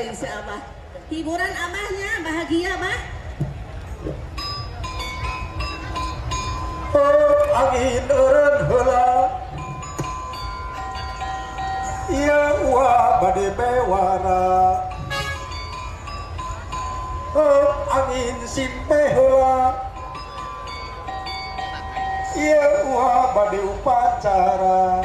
insya Allah. Hiburan abahnya bahagia bah. Angin eureun heula ieu wa bade bewara angin simpe heula ieu wa bade upacara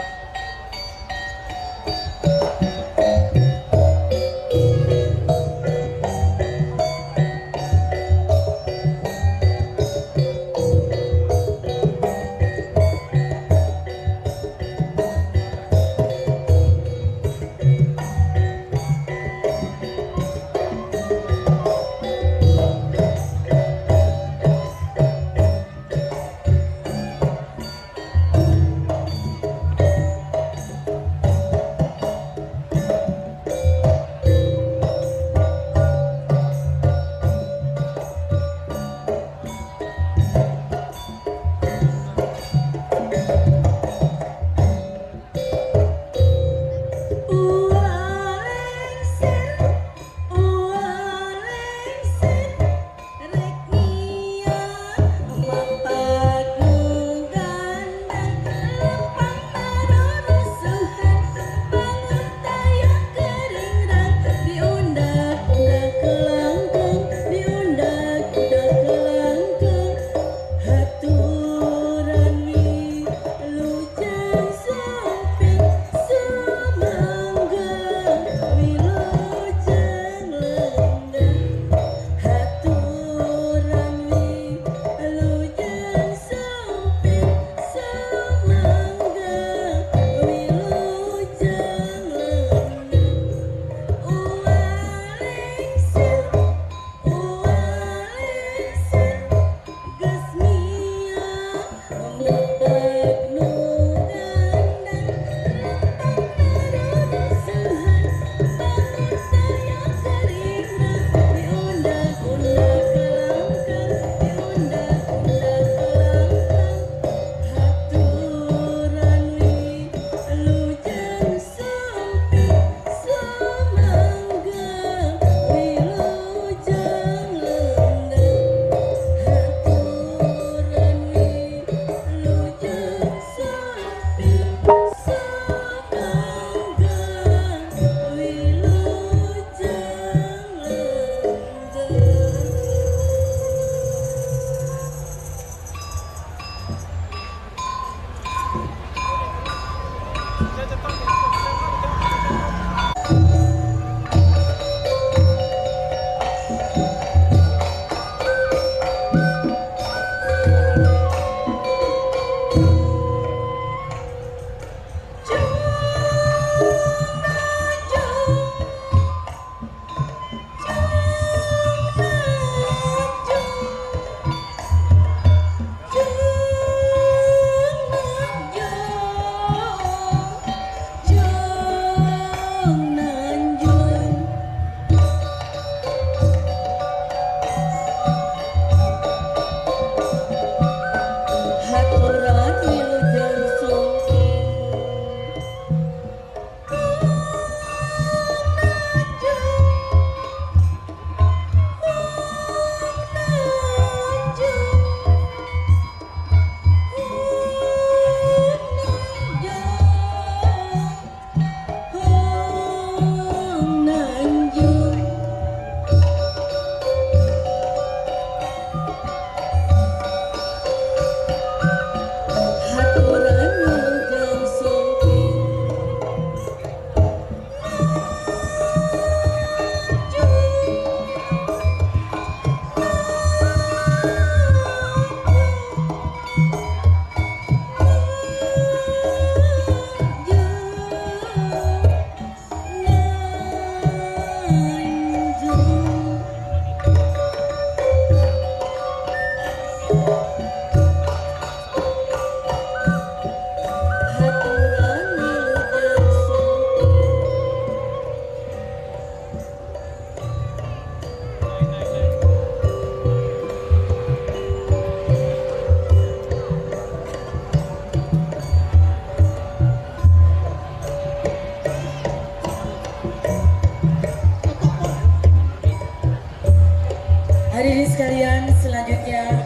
sekalian, selanjutnya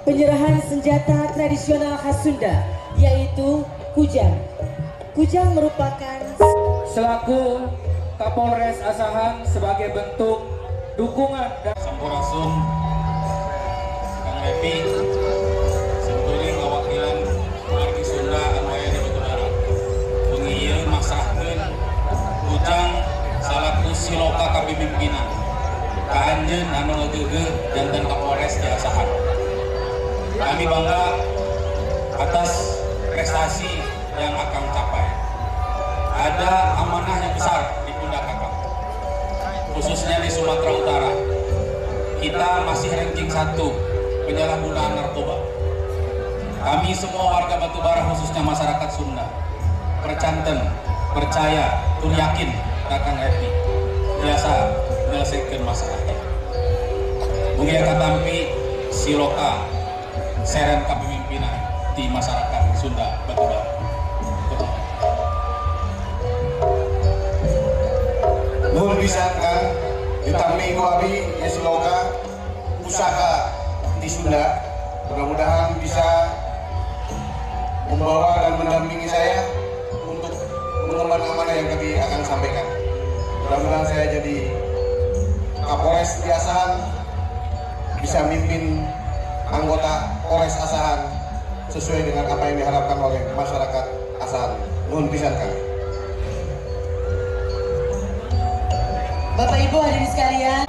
penyerahan senjata tradisional khas Sunda, yaitu kujang. Kujang merupakan selaku Kapolres Asahan sebagai bentuk dukungan dan Sampurasun Kang Repi sebetulnya ngawakilan wargi Sunda anu aya di Batubara pengieu masrahkeun kujang salaku siloka kapimimpinan ka anjeun anu ngeugeugeuh janten Kapolres di Asahan. Kami bangga atas prestasi yang akan capai. Ada amanah yang besar di pundak Kakak, khususnya di Sumatera Utara. Kita masih ranking 1 penyalahgunaan narkoba. Kami semua warga Batubara, khususnya masyarakat Sunda, percanten, percaya, tur yakin Kakang Repi biasa menyelesaikan masalahnya. Mugia katampi siloka seren kapemimpinan di masyarakat Sunda Batubara. Nuhun pisan Kang, ditampi ku abi ya siloka usaha di Sunda. Mudah-mudahan bisa membawa dan mendampingi saya untuk mengemban amanah yang kami akan sampaikan. Mudah-mudahan saya jadi Kapolres di Asahan, bisa mimpin anggota Polres Asahan sesuai dengan apa yang diharapkan oleh masyarakat Asahan. Nuhun pisan Kang. Bapak Ibu hadirin sekalian.